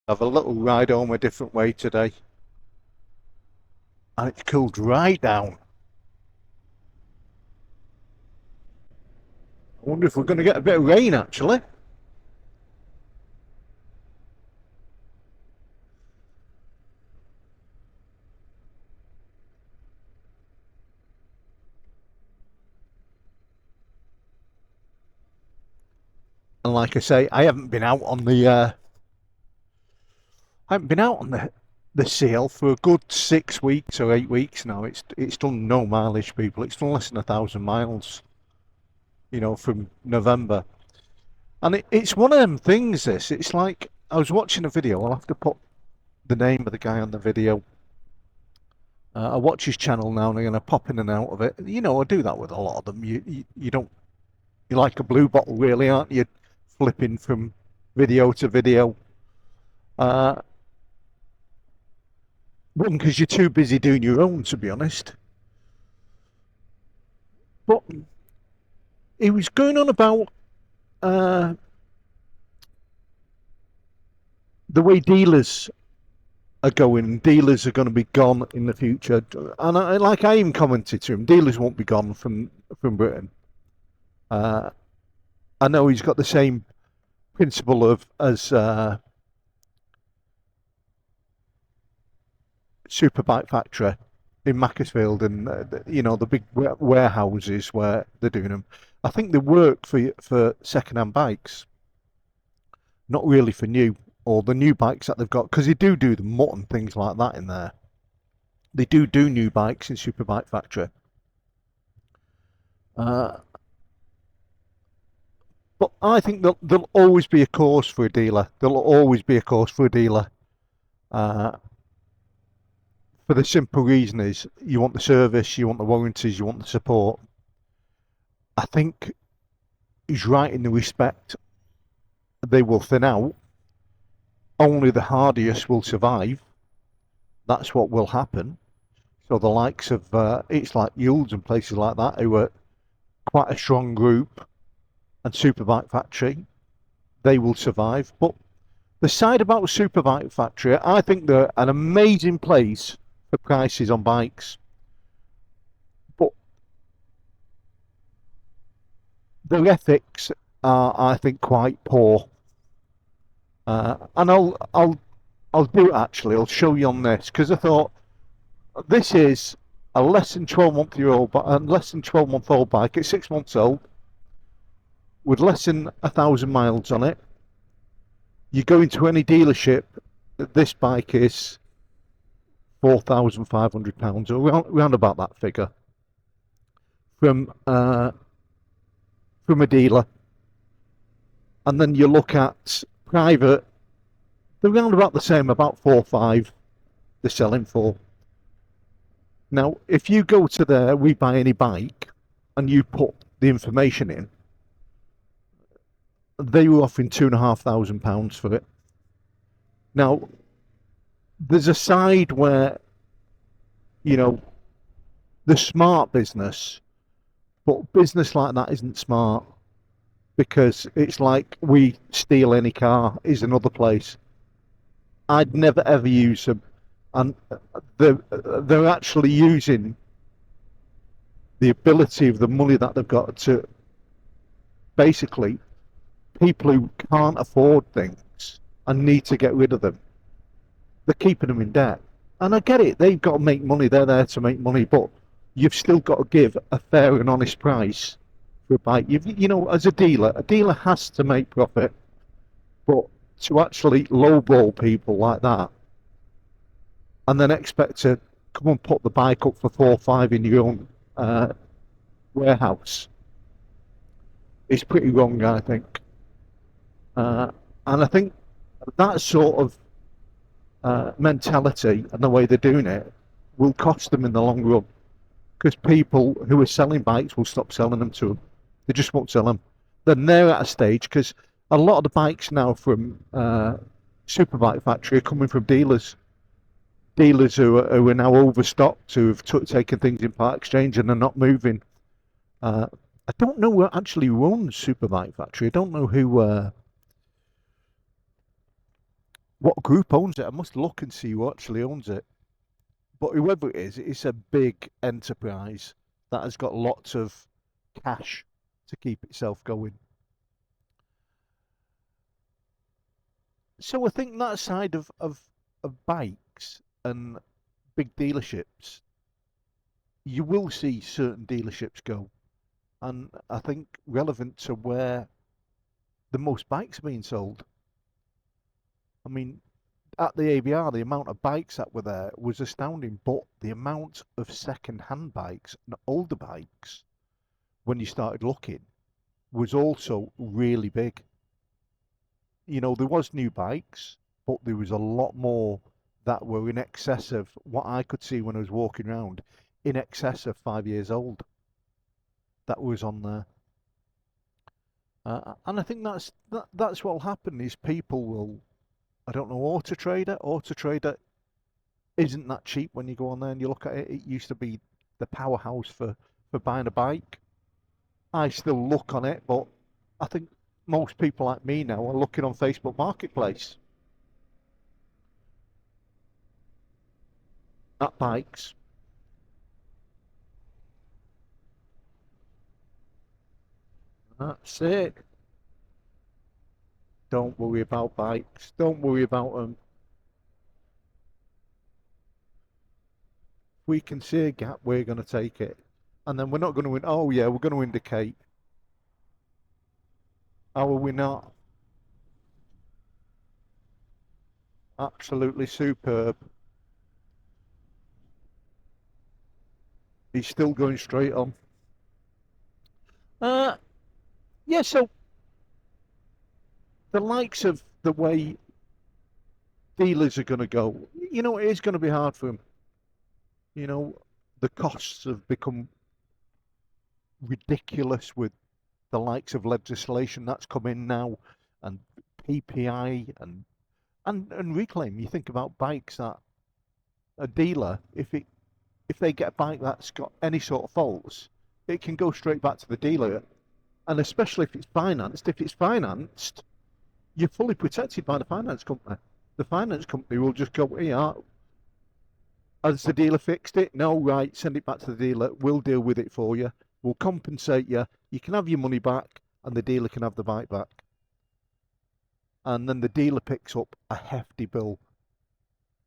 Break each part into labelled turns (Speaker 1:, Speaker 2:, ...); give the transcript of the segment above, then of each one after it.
Speaker 1: Have a little ride home a different way today. And it's cooled right down. I wonder if we're going to get a bit of rain actually. And like I say, I haven't been out on the sail for a good 6 weeks or 8 weeks now. It's done no mileage, people. It's done less than 1,000 miles, from November. And it's one of them things. It's like I was watching a video. I'll have to put the name of the guy on the video. I watch his channel now and again. I pop in and out of it. I do that with a lot of them. You don't you're like a blue bottle, really, aren't you? Flipping from video to video. Uh, One, because you're too busy doing your own, to be honest. But he was going on about uh, the way dealers are going. Dealers are going to be gone in the future, and I even commented to him, dealers won't be gone from Britain. Uh, I know he's got the same principle of as Superbike Factory in Macclesfield, and the big warehouses where they're doing them. I think they work for second-hand bikes, not really for new or the new bikes that they've got, because they do the mutt and things like that in there. They do new bikes in Superbike Factory. But I think there'll always be a course for a dealer. There'll always be a course for a dealer. Uh, for the simple reason is you want the service, you want the warranties, you want the support. I think he's right in the respect they will thin out. Only the hardiest will survive. That's what will happen. So the likes of it's like Yules and places like that, who are quite a strong group, and Superbike Factory, they will survive. But the side about Superbike Factory, I think they're an amazing place for prices on bikes. But their ethics are, I think, quite poor. And I'll do it actually. I'll show you on this, because I thought this is a less than 12-month old bike. It's 6 months old with less than 1,000 miles on it. You go into any dealership, this bike is £4,500, or around about that figure, from a dealer. And then you look at private, they're around about the same, about 4-5 they're selling for. Now, if you go to there, We Buy Any Bike, and you put the information in, they were offering £2,500 for it. Now, there's a side where, the smart business, but business like that isn't smart, because it's like We Steal Any Car is another place. I'd never ever use them, and they're actually using the ability of the money that they've got to basically people who can't afford things and need to get rid of them. They're keeping them in debt, and I get it. They've got to make money. They're there to make money, but you've still got to give a fair and honest price for a bike. As a dealer has to make profit, but to actually lowball people like that and then expect to come and put the bike up for 4 or 5 in your own warehouse is pretty wrong, I think. And I think that sort of mentality and the way they're doing it will cost them in the long run, because people who are selling bikes will stop selling them to them. They just won't sell them. Then they're at a stage, because a lot of the bikes now from Superbike Factory are coming from dealers. Dealers who are now overstocked, who have taken things in part exchange and are not moving. I don't know who actually runs Superbike Factory. I don't know What group owns it? I must look and see who actually owns it. But whoever it is, it's a big enterprise that has got lots of cash to keep itself going. So I think that side of bikes and big dealerships, you will see certain dealerships go. And I think relevant to where the most bikes are being sold. I mean, at the ABR, the amount of bikes that were there was astounding, but the amount of second-hand bikes and older bikes, when you started looking, was also really big. You know, there was new bikes, but there was a lot more that were in excess of what I could see when I was walking around, in excess of 5 years old. That was on there. And I think that's what'll happen is people will, I don't know, Auto Trader isn't that cheap when you go on there and you look at it. It used to be the powerhouse for buying a bike. I still look on it, but I think most people like me now are looking on Facebook Marketplace at bikes. That's it. Don't worry about bikes. Don't worry about them. If we can see a gap, we're going to take it. And then we're not going to, oh yeah, we're going to indicate. How are we not? Absolutely superb. He's still going straight on. Uh, yeah, so the likes of the way dealers are going to go, you know, it is going to be hard for them. You know, the costs have become ridiculous with the likes of legislation that's come in now and PPI and reclaim. You think about bikes that a dealer, if they get a bike that's got any sort of faults, it can go straight back to the dealer. And especially if it's financed, you're fully protected by the finance company. The finance company will just go, yeah, has the dealer fixed it? No, right, send it back to the dealer. We'll deal with it for you. We'll compensate you. You can have your money back, and the dealer can have the bike back. And then the dealer picks up a hefty bill,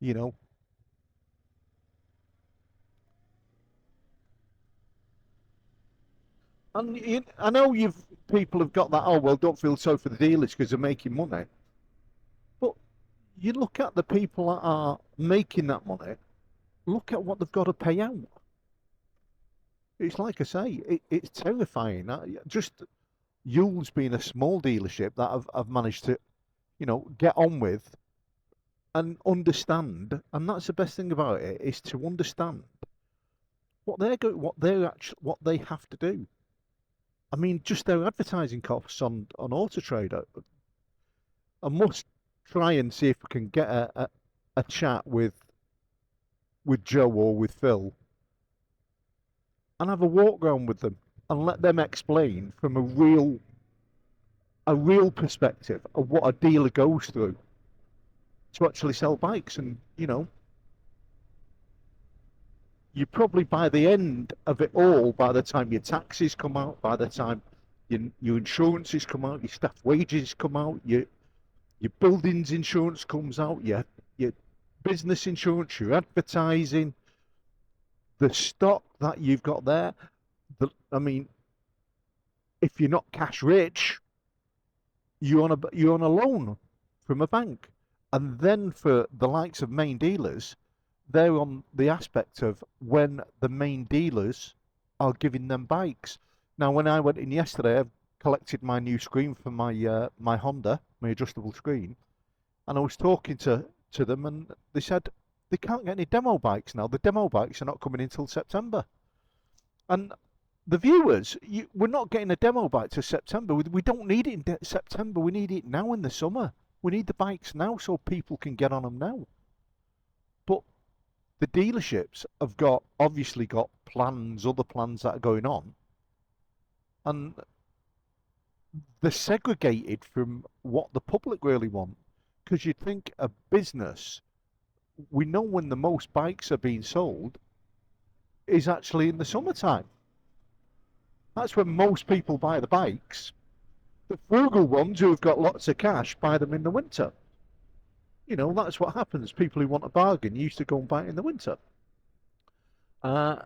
Speaker 1: you know. And I know people have got that. Oh well, don't feel sorry for the dealers because they're making money. But you look at the people that are making that money. Look at what they've got to pay out. It's like I say, it's terrifying. Just Yule's being a small dealership that I've managed to, you know, get on with and understand. And that's the best thing about it is to understand what they have to do. I mean, just their advertising costs on Auto Trader. I must try and see if we can get a chat with Joe or with Phil and have a walk around with them and let them explain from a real perspective of what a dealer goes through to actually sell bikes. And you know, you probably by the end of it all, by the time your taxes come out, by the time your insurances come out, your staff wages come out, your buildings insurance comes out, your business insurance, your advertising, the stock that you've got there. I mean, if you're not cash rich, you're on a loan from a bank, and then for the likes of main dealers, they're on the aspect of when the main dealers are giving them bikes. Now, when I went in yesterday, I've collected my new screen for my Honda, my adjustable screen, and I was talking to them, and they said they can't get any demo bikes now. The demo bikes are not coming until September, and the viewers, we're not getting a demo bike to September. We don't need it in September. We need it now in the summer. We need the bikes now so people can get on them now. But the dealerships have obviously got plans, other plans that are going on, and they're segregated from what the public really want. Because you'd think a business, we know when the most bikes are being sold is actually in the summertime. That's when most people buy the bikes. The frugal ones who have got lots of cash buy them in the winter. You know, that's what happens. People who want a bargain used to go and buy it in the winter. Uh,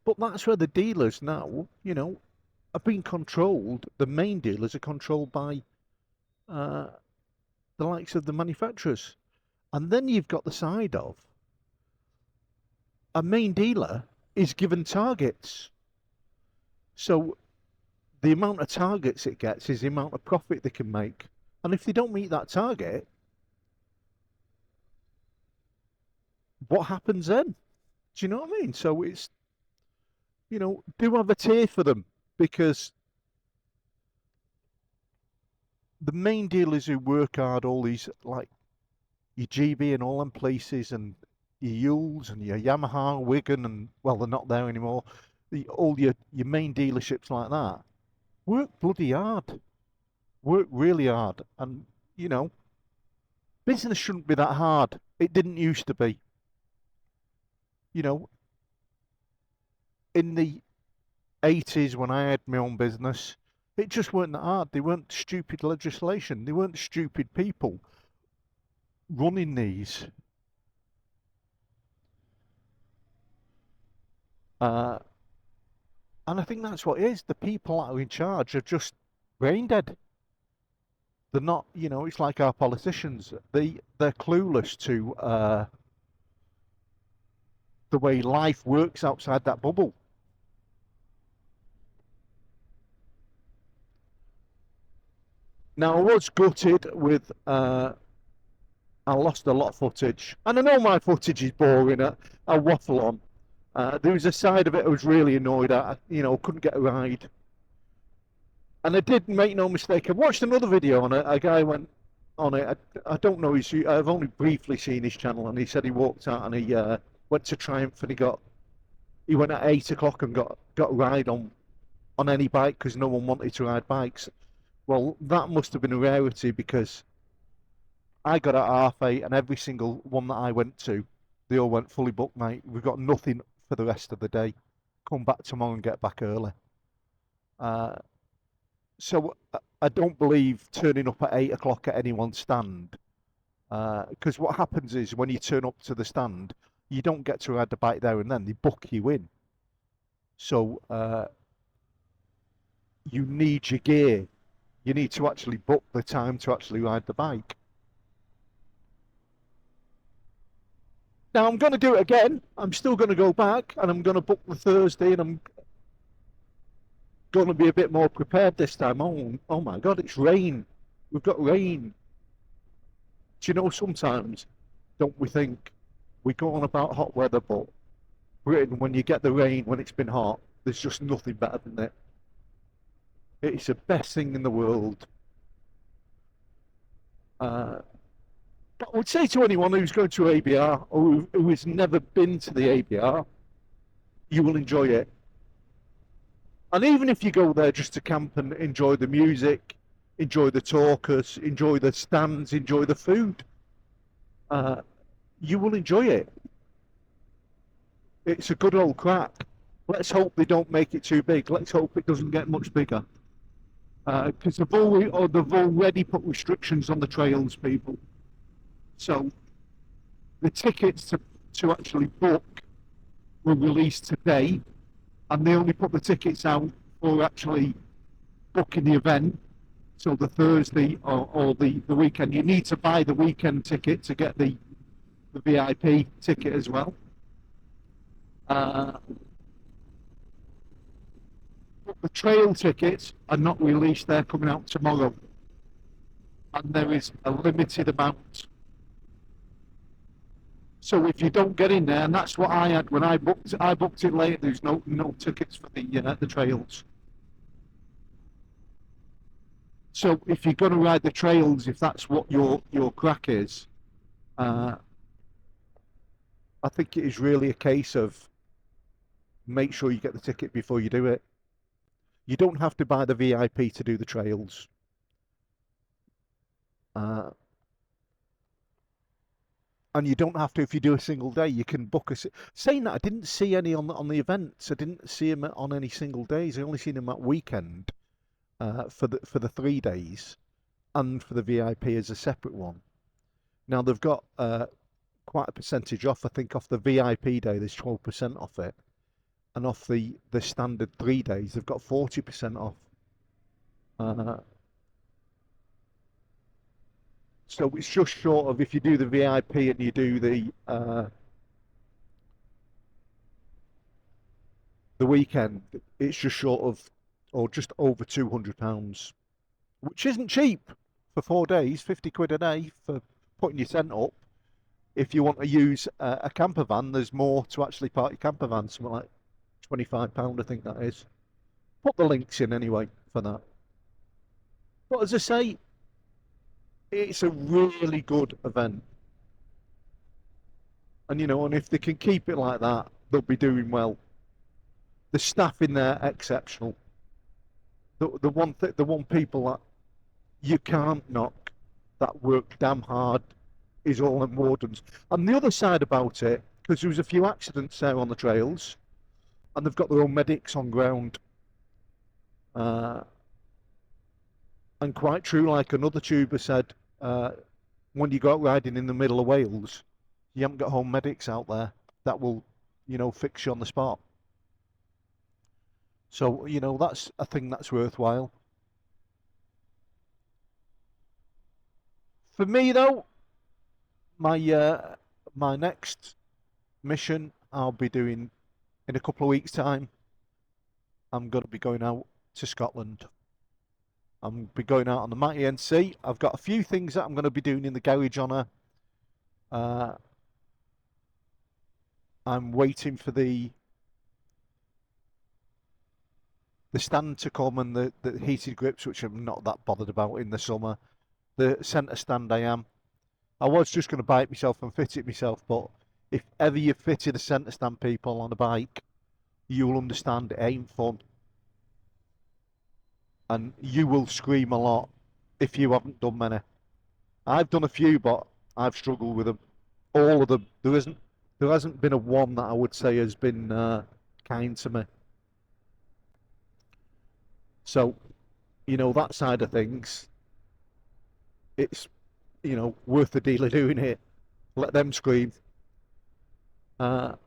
Speaker 1: but that's where the dealers now, you know, are being controlled. The main dealers are controlled by uh, the likes of the manufacturers. And then you've got the side of a main dealer is given targets. So the amount of targets it gets is the amount of profit they can make. And if they don't meet that target, what happens then? Do you know what I mean? So it's, you know, do have a tier for them because the main dealers who work hard, all these like your GB and all them places and your Yules and your Yamaha, Wigan, and well, they're not there anymore. All your main dealerships like that work bloody hard, work really hard, and you know, business shouldn't be that hard. It didn't used to be. You know, in the 80s when I had my own business, it just weren't that hard. They weren't stupid legislation. They weren't stupid people running these. Uh, and I think that's what it is. The people that are in charge are just brain dead. They're not, you know, it's like our politicians. They're clueless to the way life works outside that bubble. Now I was gutted with I lost a lot of footage, and I know my footage is boring. I waffle on. There was a side of it I was really annoyed at. You know, couldn't get a ride, and I did make no mistake. I watched another video on it. A guy went on it. I don't know his. I've only briefly seen his channel, and he said he walked out and he went to Triumph and he went at 8 o'clock and got a ride on any bike because no one wanted to ride bikes. Well, that must have been a rarity because I got at half 8, and every single one that I went to, they all went fully booked, mate. We've got nothing for the rest of the day. Come back tomorrow and get back early. Uh, so I don't believe turning up at 8 o'clock at anyone's stand. Because what happens is when you turn up to the stand, you don't get to ride the bike there and then. They book you in. So you need your gear. You need to actually book the time to actually ride the bike. Now I'm going to do it again. I'm still going to go back and I'm going to book the Thursday and I'm going to be a bit more prepared this time. Oh my God, it's rain. We've got rain. Do you know sometimes, don't we think we go on about hot weather, but Britain, when you get the rain when it's been hot, there's just nothing better than it. It's the best thing in the world. Uh, but I would say to anyone who's going to ABR or who has never been to the ABR, you will enjoy it. And even if you go there just to camp and enjoy the music, enjoy the talkers, enjoy the stands, enjoy the food, uh, you will enjoy it. It's a good old crack. Let's hope they don't make it too big. Let's hope it doesn't get much bigger. Because they've already put restrictions on the trails, people. So the tickets to actually book were released today, and they only put the tickets out for actually booking the event. So the Thursday or the weekend, you need to buy the weekend ticket to get the VIP ticket as well. But the trail tickets are not released, they're coming out tomorrow. And there is a limited amount. So if you don't get in there, and that's what I had when I booked it late, there's no tickets for the trails. So if you're going to ride the trails, if that's what your crack is, I think it is really a case of make sure you get the ticket before you do it. You don't have to buy the VIP to do the trails. Uh, and you don't have to if you do a single day. You can book a. Saying that, I didn't see any on the events. I didn't see them on any single days. I only seen them at weekend for the 3 days, and for the VIP as a separate one. Now they've got quite a percentage off. I think off the VIP day there's 12% off it, and off the standard 3 days they've got 40% off. Uh, so it's just short of, if you do the VIP and you do the weekend, it's just short of, or just over £200, which isn't cheap for 4 days. 50 quid a day for putting your tent up. If you want to use a camper van, there's more to actually park your camper van. Something like £25, I think that is. Put the links in anyway for that. But as I say, it's a really good event. And and if they can keep it like that, they'll be doing well. The staff in there exceptional. The one people that you can't knock, that work damn hard, is all them wardens. And the other side about it, because there was a few accidents there on the trails, and they've got their own medics on ground. Uh, and quite true, like another tuber said, when you go out riding in the middle of Wales, you haven't got home medics out there that will, fix you on the spot. So, that's a thing that's worthwhile. For me, though, my next mission I'll be doing in a couple of weeks' time. I'm going to be going out to Scotland. I'm be going out on the mighty NC. I've got a few things that I'm going to be doing in the garage on her. Uh, I'm waiting for the stand to come, and the heated grips, which I'm not that bothered about in the summer. The centre stand I am. I was just going to buy it myself and fit it myself, but if ever you've fitted a centre stand, people, on a bike, you'll understand it ain't fun. And you will scream a lot if you haven't done many. I've done a few, but I've struggled with them. All of them. There hasn't been a one that I would say has been kind to me. So, that side of things, it's worth the deal of doing it. Let them scream. I'm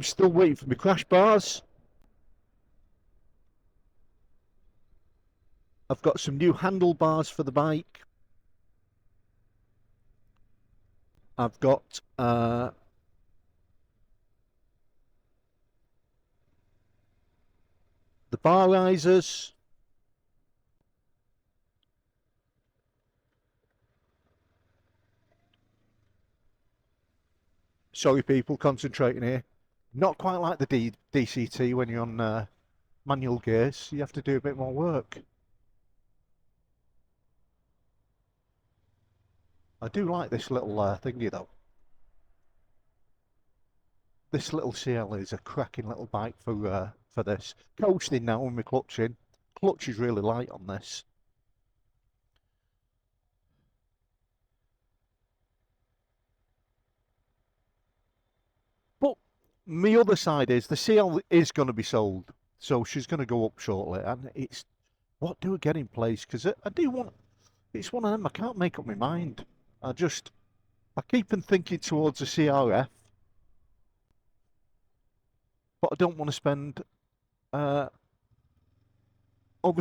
Speaker 1: still waiting for my crash bars. I've got some new handlebars for the bike. I've got the bar risers. Sorry, people, concentrating here. Not quite like the DCT when you're on manual gears. You have to do a bit more work. I do like this little thingy though. This little CL is a cracking little bike for this. Coasting now with my clutch in. Clutch is really light on this. But my other side is the CL is going to be sold, so she's going to go up shortly, and it's what do I get in place, because I do want. It's one of them I can't make up my mind. I keep on thinking towards a CRF, but I don't want to spend over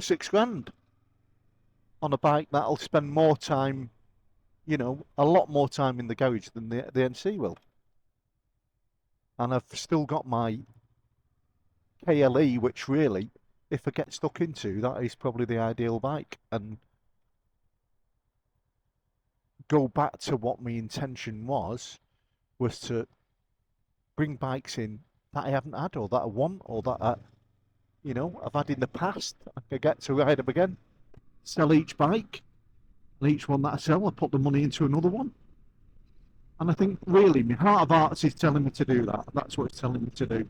Speaker 1: 6 grand on a bike that'll spend more time, a lot more time in the garage than the NC will. And I've still got my KLE, which really, if I get stuck into, that is probably the ideal bike. And go back to what my intention was to bring bikes in that I haven't had, or that I want, or that I've had in the past. I could get to ride them again. Sell each bike, and each one that I sell, I put the money into another one. And I think really my heart of hearts is telling me to do that. That's what it's telling me to do.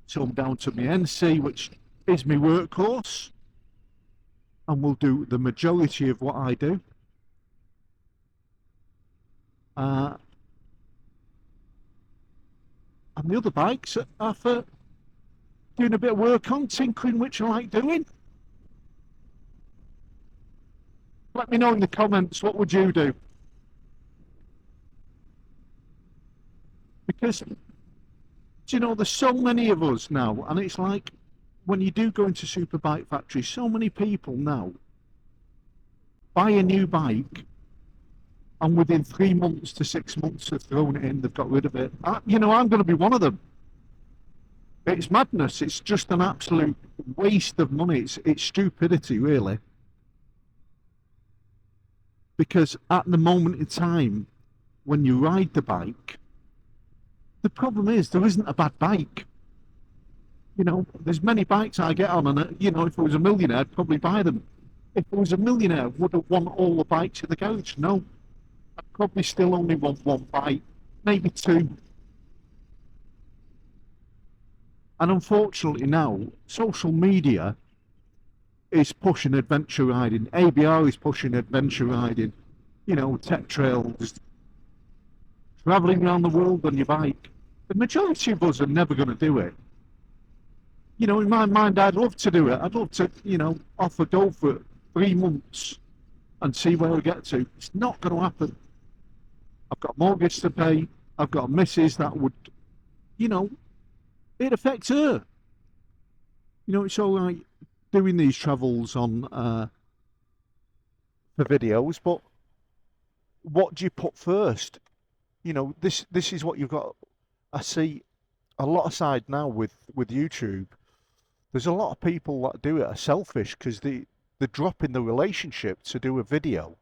Speaker 1: So I'm down to my NC, which is my workhorse, and will do the majority of what I do. And the other bikes are for doing a bit of work on, tinkering, which I like doing. Let me know in the comments, what would you do? Because, you know, there's so many of us now, and it's like, when you do go into Superbike factories, so many people now buy a new bike, and within 3 months to 6 months have thrown it in, they've got rid of it. You know, I'm going to be one of them. It's madness. It's just an absolute waste of money. It's stupidity, really. Because at the moment in time, when you ride the bike, the problem is there isn't a bad bike. You know, there's many bikes I get on, and you know, if I was a millionaire, I'd probably buy them. If I was a millionaire, would I want all the bikes in the garage? No. I'd probably still only want one bike, maybe two. And unfortunately now, social media is pushing adventure riding. ABR is pushing adventure riding. You know, tech trails, travelling around the world on your bike. The majority of us are never going to do it. You know, in my mind, I'd love to do it. I'd love to, you know, off a go for 3 months and see where we get to. It's not going to happen. I've got a mortgage to pay. I've got a missus that would, you know, it affects her. You know, it's all right doing these travels on for videos, but what do you put first? You know, this is what you've got. I see a lot aside now with YouTube. There's a lot of people that do it are selfish because they drop in the relationship to do a video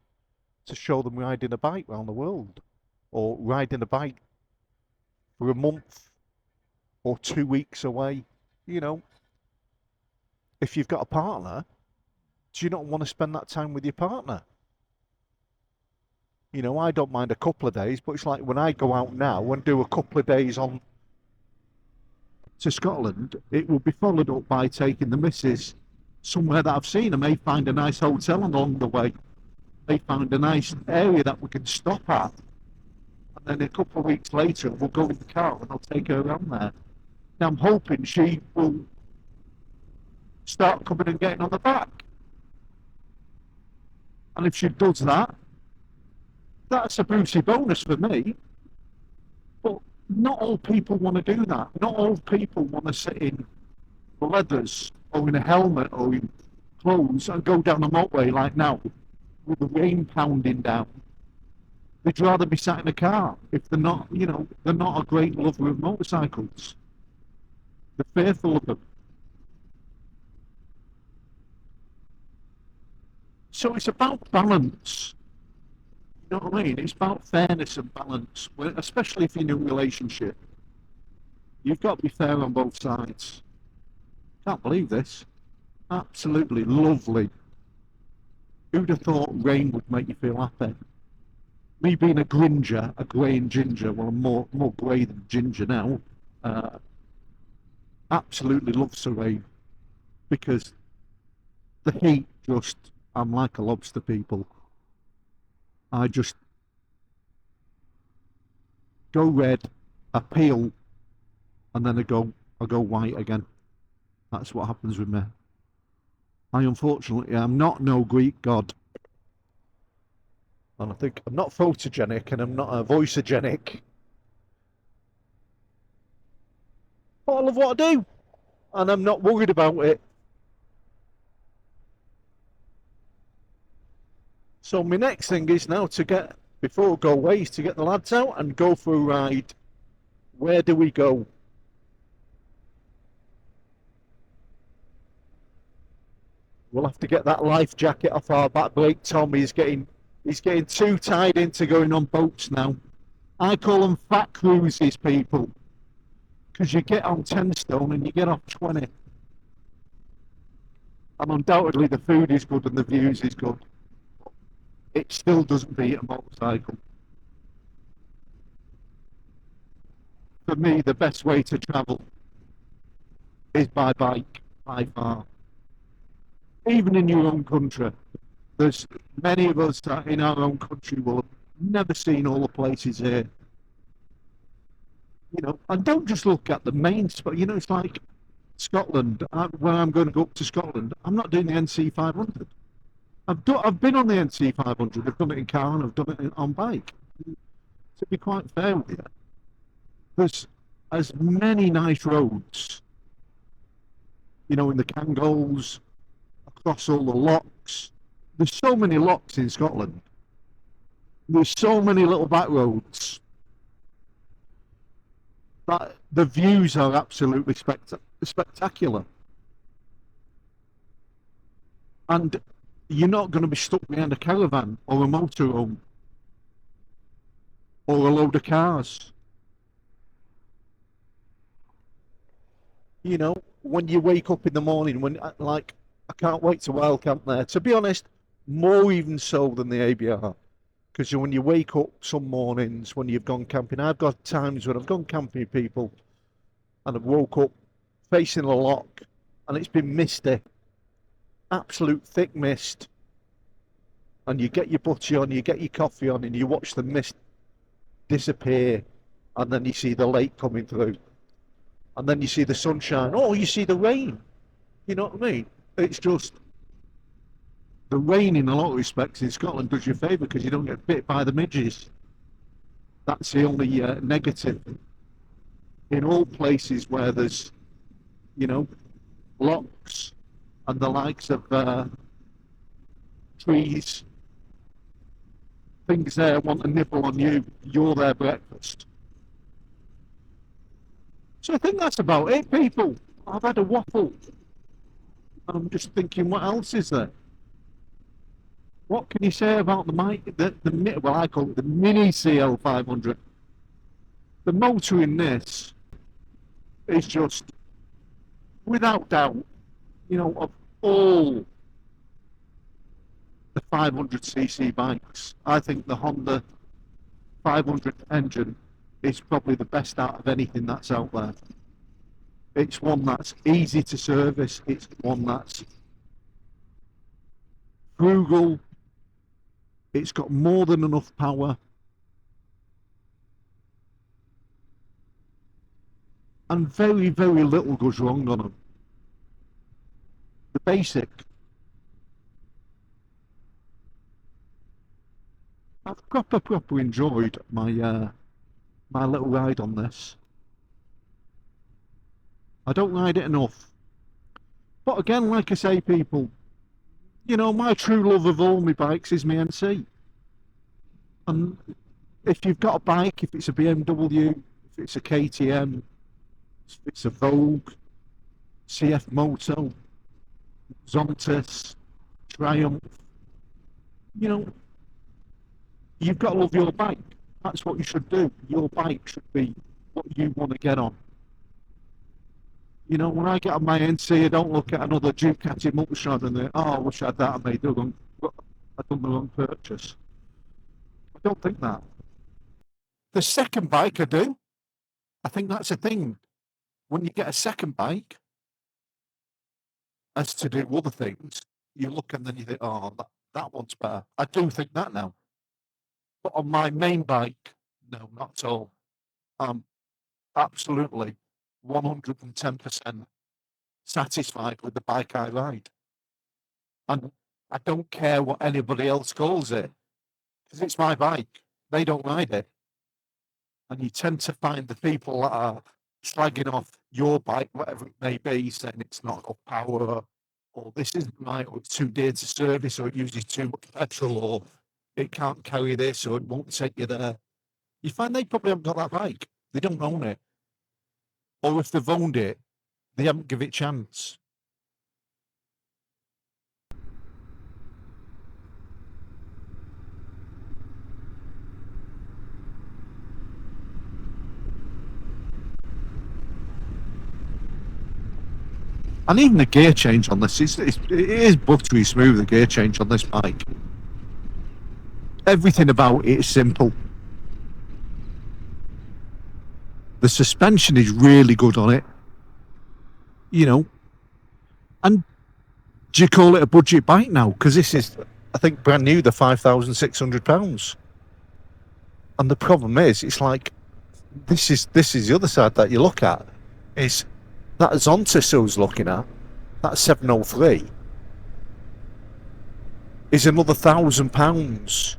Speaker 1: to show them riding a bike around the world, or riding a bike for a month or 2 weeks away. You know, if you've got a partner, do you not want to spend that time with your partner? You know, I don't mind a couple of days, but it's like when I go out now and do a couple of days on to Scotland, it will be followed up by taking the missus somewhere that I've seen. I may find a nice hotel along the way. I may find a nice area that we can stop at. And then a couple of weeks later, we'll go in the car and I'll take her around there. Now, I'm hoping she will start coming and getting on the back. And if she does that, that's a boosty bonus for me. But not all people want to do that. Not all people want to sit in leathers or in a helmet or in clothes and go down a motorway like now with the rain pounding down. They'd rather be sat in a car if they're not, you know, they're not a great lover of motorcycles. They're fearful of them. So it's about balance. You know what I mean? It's about fairness and balance, especially if you're in a relationship. You've got to be fair on both sides. Can't believe this. Absolutely lovely. Who'd have thought rain would make you feel happy? Me being a gringer, a grey and ginger, well, I'm more grey than ginger now. Absolutely loves the rain because the heat just, I'm like a lobster, people. I just go red, I peel, and then I go white again. That's what happens with me. I unfortunately am not no Greek god. And I think I'm not photogenic and I'm not voiceogenic. But I love what I do. And I'm not worried about it. So my next thing is now to get, before I go away, is to get the lads out and go for a ride. Where do we go? We'll have to get that life jacket off our back brake. Tom, he's getting too tied into going on boats now. I call them fat cruises, people. Because you get on 10 stone and you get off 20. And undoubtedly the food is good and the views is good. It still doesn't beat a motorcycle. For me, the best way to travel is by bike, by far. Even in your own country, there's many of us that in our own country will have never seen all the places here. And don't just look at the main spot. It's like Scotland. When I'm going to go up to Scotland, I'm not doing the NC 500. I've been on the NC 500. I've done it in car and I've done it on bike. To be quite fair with you, there's as many nice roads, in the Cangols, across all the locks. There's so many locks in Scotland. There's so many little back roads that the views are absolutely spectacular. And you're not going to be stuck behind a caravan or a motorhome or a load of cars. When you wake up in the morning, I can't wait to wild camp there. To be honest, more even so than the ABR. Because when you wake up some mornings when you've gone camping, I've got times when I've gone camping with people and I've woke up facing a lock and it's been misty, absolute thick mist. And you get your butty on, you get your coffee on, and you watch the mist disappear, and then you see the lake coming through. And then you see the sunshine. Oh, you see the rain. You know what I mean? It's just the rain in a lot of respects in Scotland does you a favour because you don't get bit by the midges. That's the only negative. In all places where there's, locks and the likes of trees, things there want to nibble on you, you're their breakfast. So I think that's about it, people. I've had a waffle. I'm just thinking, what else is there? What can you say about the well, I call it the mini CL500. The motor in this is just, without doubt, of all the 500cc bikes, I think the Honda 500 engine is probably the best out of anything that's out there. It's one that's easy to service. It's one that's frugal. It's got more than enough power. And very, very little goes wrong on them. The basic. I've proper enjoyed my my little ride on this. I don't ride it enough. But again, like I say, people, my true love of all my bikes is my NC. And if you've got a bike, if it's a BMW, if it's a KTM, if it's a Vogue, CF Moto, Zontas, Triumph, you've got to love your bike. That's what you should do. Your bike should be what you want to get on. When I get on my NC, I don't look at another Ducati Multistrada and think, oh, I wish I had that. I've done the wrong purchase. I don't think that. The second bike I do. I think that's a thing. When you get a second bike, as to do other things, you look and then you think, oh, that one's better. I do think that now. But on my main bike, no, not at all. Absolutely 110% satisfied with the bike I ride. And I don't care what anybody else calls it, because it's my bike. They don't ride it. And you tend to find the people that are slagging off your bike, whatever it may be, saying it's not enough power, or this isn't right, or it's too dear to service, or it uses too much petrol, or it can't carry this, or it won't take you there. You find they probably haven't got that bike. They don't own it. Or if they've owned it, they haven't given it a chance. And even the gear change on this, it is buttery smooth, the gear change on this bike. Everything about it is simple. The suspension is really good on it. you know. And do you call it a budget bike now? Because this is, I think, brand new, the £5,600. And the problem is, it's like, this is the other side that you look at, is that Zontis I was looking at, that 703, is another £1,000.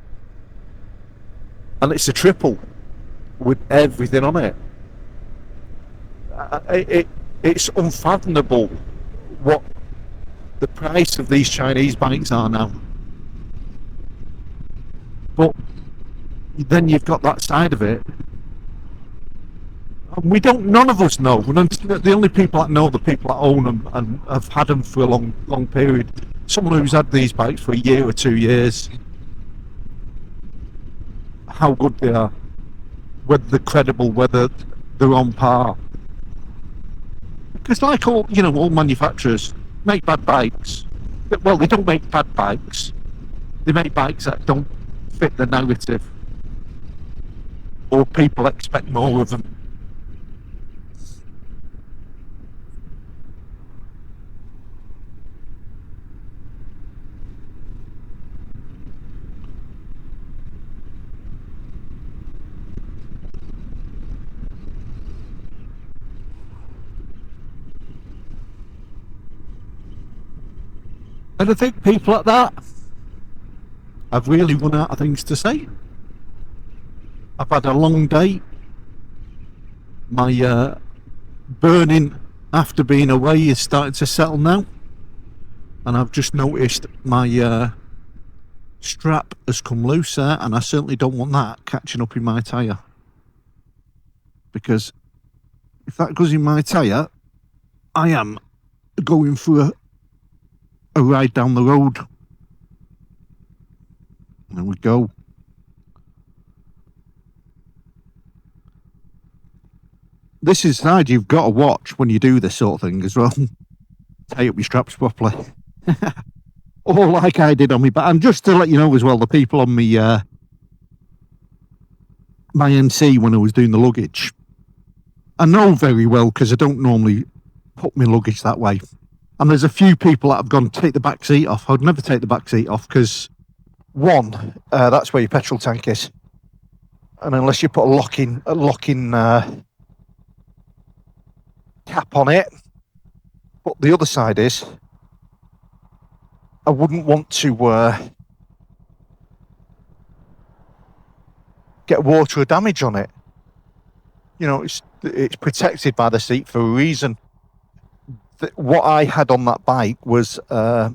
Speaker 1: And it's a triple with everything on it. It's unfathomable what the price of these Chinese bikes are now. But then you've got that side of it. And none of us know. The only people that know, the people that own them and have had them for a long period. Someone who's had these bikes for a year or 2 years, how good they are, whether they're credible, whether they're on par. Because like all manufacturers make bad bikes. Well, they don't make bad bikes. They make bikes that don't fit the narrative, or people expect more of them. And I think people like that have really run out of things to say. I've had a long day. My burning after being away is starting to settle now. And I've just noticed my strap has come loose there, and I certainly don't want that catching up in my tyre. Because if that goes in my tyre, I am going for a ride down the road. There we go. This is the side you've got to watch when you do this sort of thing as well. Tie up your straps properly. Or like I did on me back. And just to let you know as well, the people on me my NC when I was doing the luggage, I know very well because I don't normally put my luggage that way. And there's a few people that have gone, take the back seat off. I'd never take the back seat off because, one, that's where your petrol tank is. And unless you put a locking cap on it. But the other side is, I wouldn't want to get water or damage on it. It's protected by the seat for a reason. What I had on that bike was a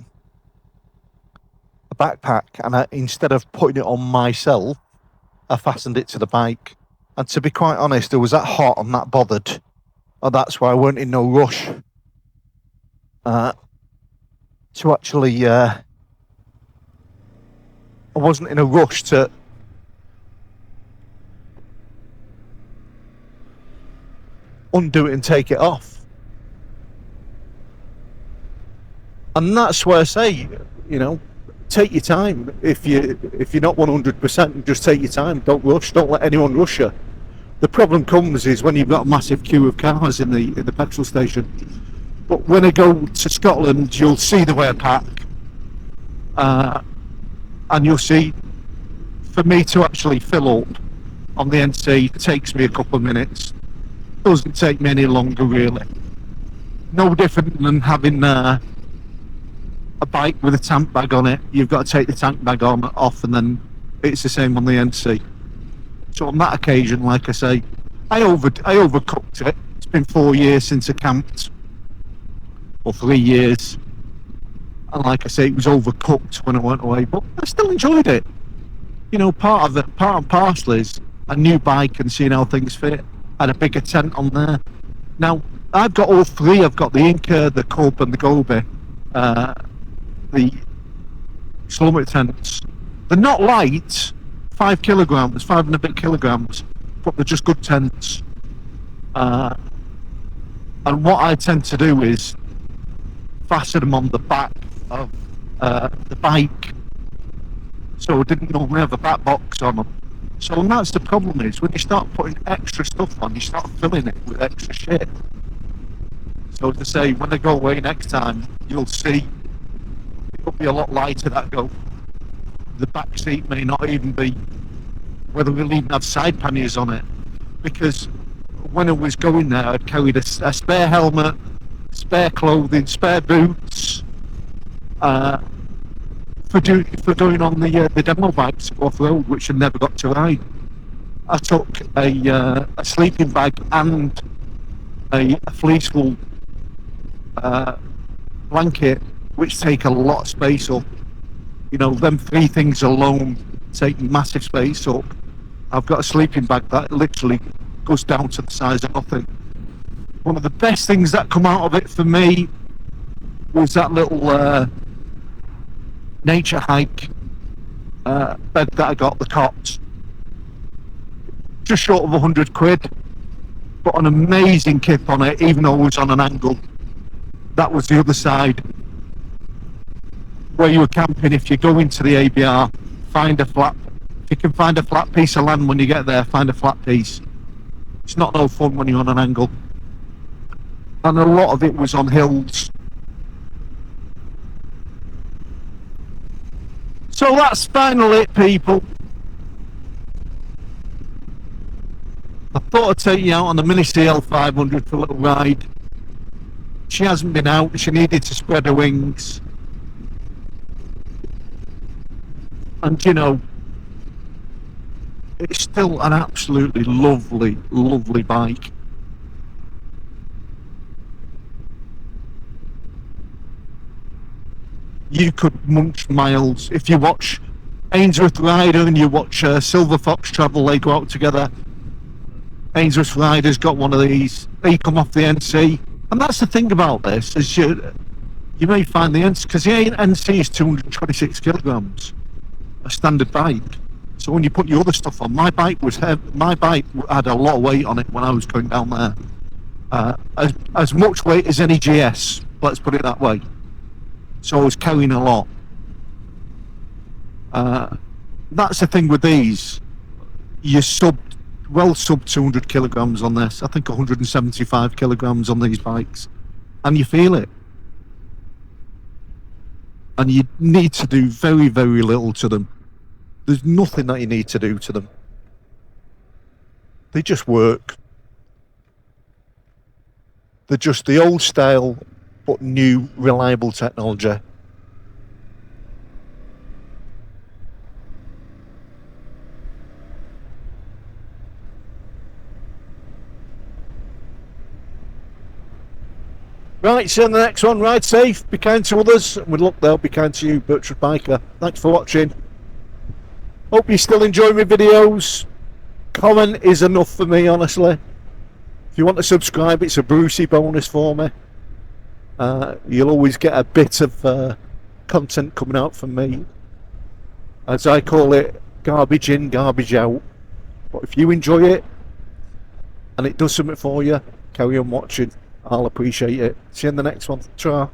Speaker 1: backpack, and instead of putting it on myself, I fastened it to the bike. And to be quite honest, I was that hot and that bothered. That's why I weren't in no rush to actually. I wasn't in a rush to undo it and take it off. And that's where I say, take your time. If you're not 100%, just take your time. Don't rush. Don't let anyone rush you. The problem comes is when you've got a massive queue of cars in the petrol station. But when I go to Scotland, you'll see the way I pack, and you'll see, for me to actually fill up on the NC takes me a couple of minutes. Doesn't take me any longer really. No different than having a bike with a tank bag on it. You've got to take the tank bag off, and then it's the same on the NC. So on that occasion, like I say, I overcooked it. It's been 4 years since I camped, or 3 years, and like I say, it was overcooked when I went away, but I still enjoyed it. Part and parcel is a new bike and seeing how things fit. I had a bigger tent on there. Now I've got all three. I've got the Inca, the Cub, and the Gobi. The Slummet tents. They're not light, 5 kilograms, 5 and a bit kilograms, but they're just good tents. And what I tend to do is fasten them on the back of the bike, so I didn't normally have a back box on them. So that's the problem, is when you start putting extra stuff on, you start filling it with extra shit. So to say, when I go away next time, you'll see it'll be a lot lighter, that go. The back seat may not even be, whether we'll even have side panniers on it, because when I was going there, I'd carried a spare helmet, spare clothing, spare boots, for going on the demo bikes off road, which I never got to ride. I took a sleeping bag and a fleece wool blanket, which take a lot of space up. You know, them three things alone take massive space up. I've got a sleeping bag that literally goes down to the size of nothing. One of the best things that come out of it for me was that little nature hike bed that I got, the cot. Just short of £100, but an amazing kip on it, even though it was on an angle. That was the other side where you were camping. If you go into the ABR, find a flat, if you can find a flat piece of land when you get there, find a flat piece. It's not no fun when you're on an angle, and a lot of it was on hills. So that's finally it, people. I thought I'd take you out on the Mini CL 500 for a little ride. She hasn't been out, she needed to spread her wings. And you know, it's still an absolutely lovely, lovely bike. You could munch miles. If you watch Ainsworth Rider and you watch Silver Fox Travel, they go out together. Ainsworth Rider's got one of these. They come off the NC. And that's the thing about this, is you may find the NC, because the NC is 226 kilograms, a standard bike. So when you put your other stuff on, my bike had a lot of weight on it when I was going down there. As much weight as any GS, let's put it that way. So I was carrying a lot. That's the thing with these. You're sub 200 kilograms on this. I think 175 kilograms on these bikes, and you feel it. And you need to do very, very little to them. There's nothing that you need to do to them. They just work. They're just the old style, but new, reliable technology. Right, see you on the next one. Ride safe, be kind to others, and with luck they'll be kind to you, Bertrand Biker. Thanks for watching. Hope you still enjoy my videos. Comment is enough for me, honestly. If you want to subscribe, it's a Brucey bonus for me. You'll always get a bit of content coming out from me. As I call it, garbage in, garbage out. But if you enjoy it, and it does something for you, carry on watching. I'll appreciate it. See you in the next one. Ta-ra.